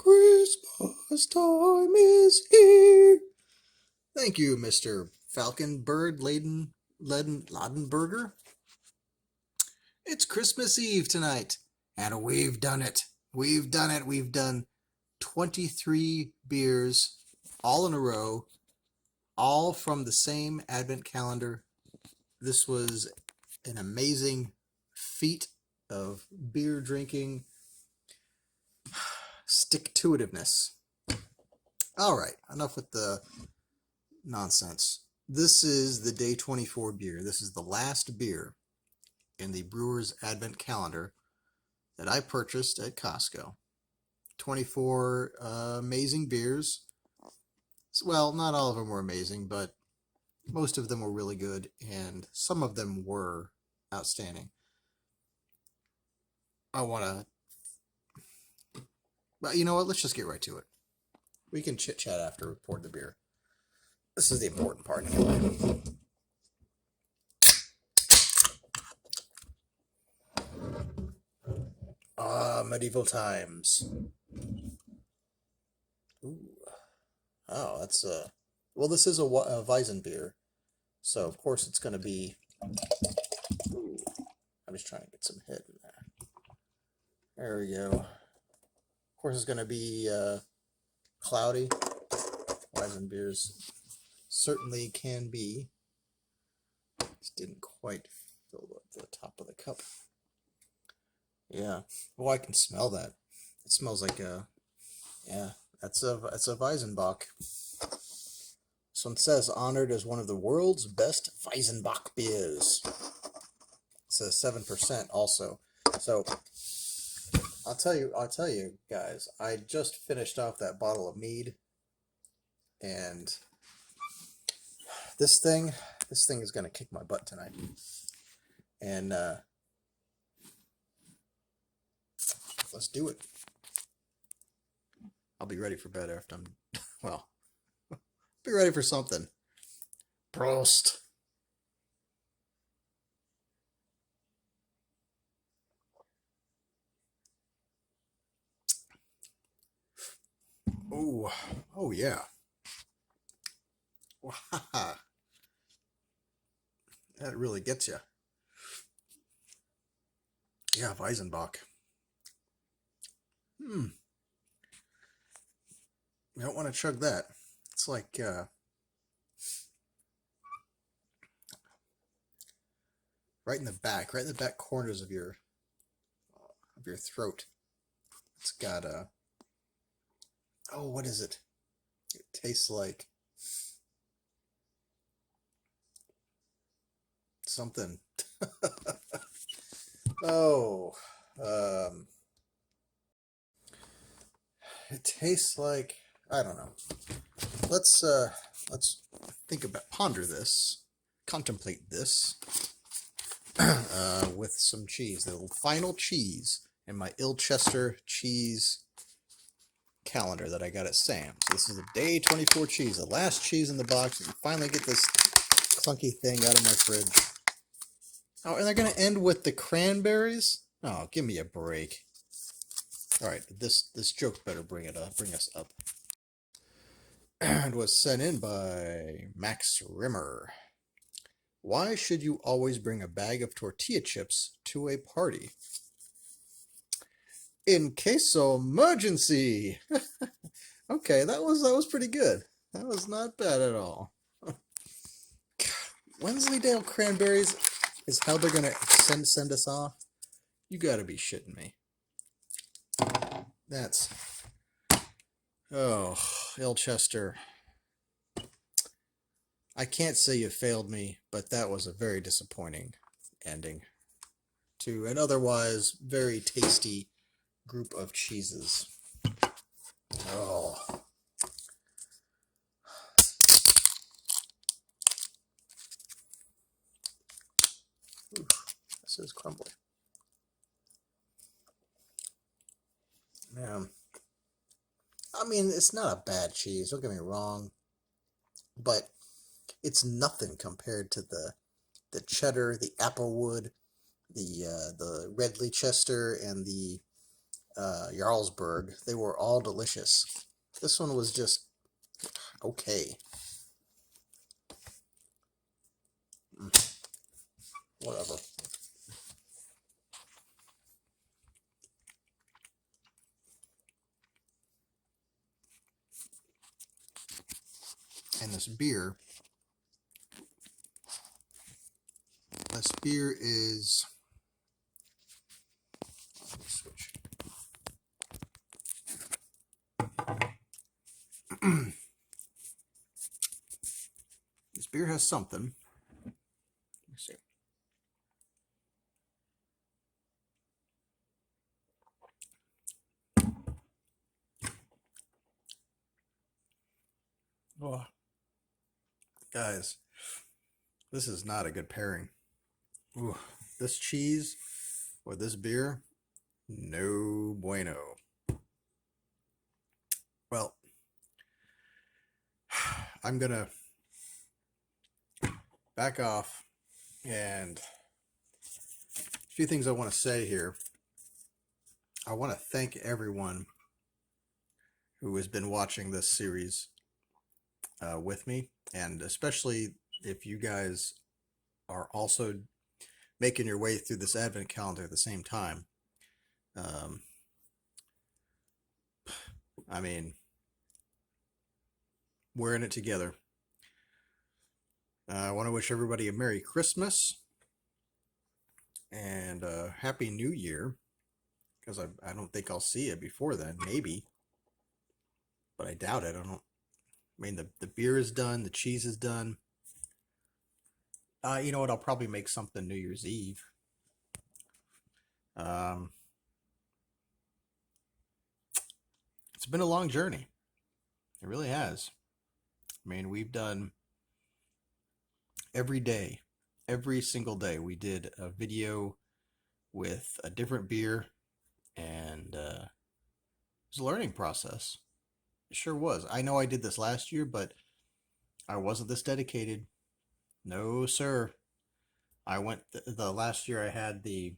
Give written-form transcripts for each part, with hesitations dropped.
Christmas time is here. Thank you, Mr. Falcon Bird Ladenburger. It's Christmas Eve tonight, and we've done it. We've done it. We've done 23 beers all in a row, all from the same Advent calendar. This was an amazing feat of beer drinking stick-to-itiveness. All right, enough with the nonsense. This is the day 24 beer. This is the last beer in the Brewer's Advent calendar that I purchased at Costco. 24 amazing beers. Well, not all of them were amazing, but most of them were really good, and some of them were outstanding. Well, you know what? Let's just get right to it. We can chit-chat after we pour the beer. This is the important part anyway. Medieval times. Ooh. Oh, that's well, this is a Weizenbier, so of course it's going to be. Ooh, I'm just trying to get some head in there. There we go. Of course, it's going to be cloudy. Weizenbiers certainly can be. Just didn't quite fill up the top of the cup. Yeah. Oh, I can smell that. It smells like a. Yeah, that's a Weissenbach. This one says honored as one of the world's best Weizenbock beers. It says 7% also. So I'll tell you guys, I just finished off that bottle of mead, and this thing is gonna kick my butt tonight. And let's do it. I'll be ready for bed after I'm well. Be ready for something. Prost. Oh yeah. Wow. That really gets you. Yeah, Weissenbach. You don't want to chug that. It's like right in the back corners of your throat. It's got a. Oh, what is it? It tastes like something. Oh, it tastes like, I don't know. Let's ponder this, contemplate this with some cheese. The final cheese in my Ilchester cheese calendar that I got at Sam's. This is the day 24 cheese, the last cheese in the box. And finally get this clunky thing out of my fridge. Oh, and they're gonna end with the cranberries? Oh, give me a break. All right, this joke better bring us up. It was sent in by Max Rimmer. Why should you always bring a bag of tortilla chips to a party? In case of emergency. Okay, that was pretty good. That was not bad at all. Wensleydale Cranberries is how they're gonna send us off? You gotta be shitting me. That's... Oh, Ilchester. I can't say you failed me, but that was a very disappointing ending to an otherwise very tasty group of cheeses. Oh. Ooh, this is crumbly. Man. I mean, it's not a bad cheese, don't get me wrong, but it's nothing compared to the cheddar, the applewood, the red Leicester, and the Jarlsberg, they were all delicious. This one was just okay. Whatever. And this beer is, let me switch. This beer has something. Let's see. Oh, guys, this is not a good pairing. Ooh, this cheese with this beer, no bueno. Well, I'm gonna back off, and a few things I want to say here. I want to thank everyone who has been watching this series with me, and especially if you guys are also making your way through this advent calendar at the same time. I mean, we're in it together. I want to wish everybody a Merry Christmas and a Happy New Year, because I don't think I'll see it before then. Maybe, but I doubt it. I mean, the beer is done, the cheese is done. You know what? I'll probably make something New Year's Eve. It's been a long journey. It really has. I mean, we've done every day, every single day. We did a video with a different beer, and it was a learning process. It sure was. I know I did this last year, but I wasn't this dedicated. No, sir. I went the last year. I had the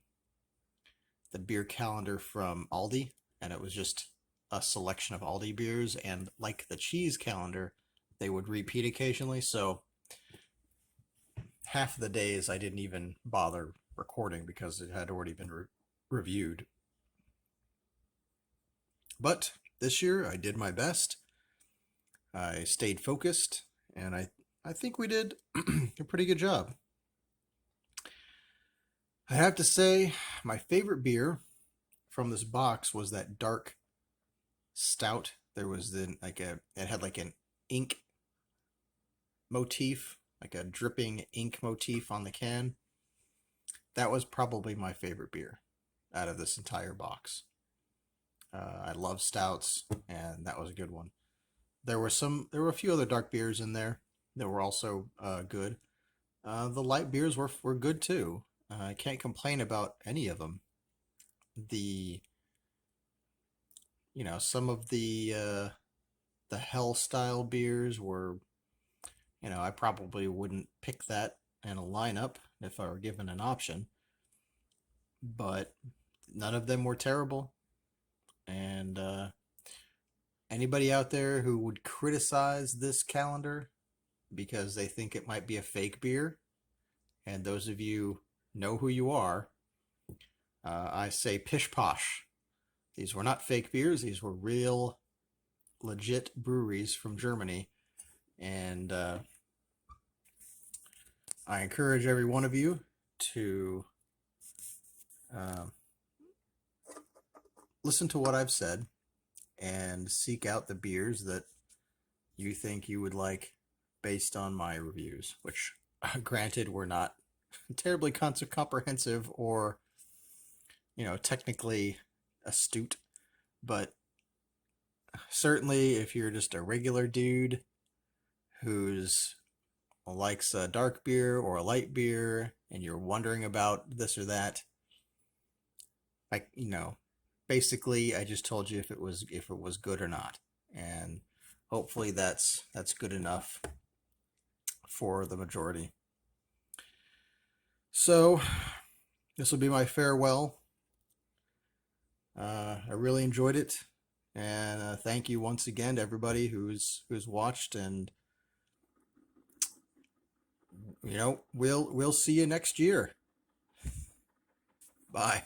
beer calendar from Aldi, and it was just a selection of Aldi beers, and like the cheese calendar, they would repeat occasionally, so half of the days I didn't even bother recording because it had already been reviewed. But this year I did my best. I stayed focused, and I think we did a pretty good job. I have to say, my favorite beer from this box was that dark stout. There was then it had like an ink motif, like a dripping ink motif on the can. That was probably my favorite beer out of this entire box. I love stouts, and that was a good one. There were a few other dark beers in there that were also good. The light beers were good too. I can't complain about any of them. Some of the hell style beers were, I probably wouldn't pick that in a lineup if I were given an option, but none of them were terrible. And anybody out there who would criticize this calendar because they think it might be a fake beer, and those of you know who you are, I say pish posh. These were not fake beers. These were real, legit breweries from Germany. And I encourage every one of you to listen to what I've said and seek out the beers that you think you would like based on my reviews, which, granted, were not terribly comprehensive or, technically astute, but certainly if you're just a regular dude who's likes a dark beer or a light beer and you're wondering about this or that, basically I just told you if it was good or not, and hopefully that's good enough for the majority. So this will be my farewell. I really enjoyed it, and thank you once again to everybody who's watched. And we'll see you next year. Bye.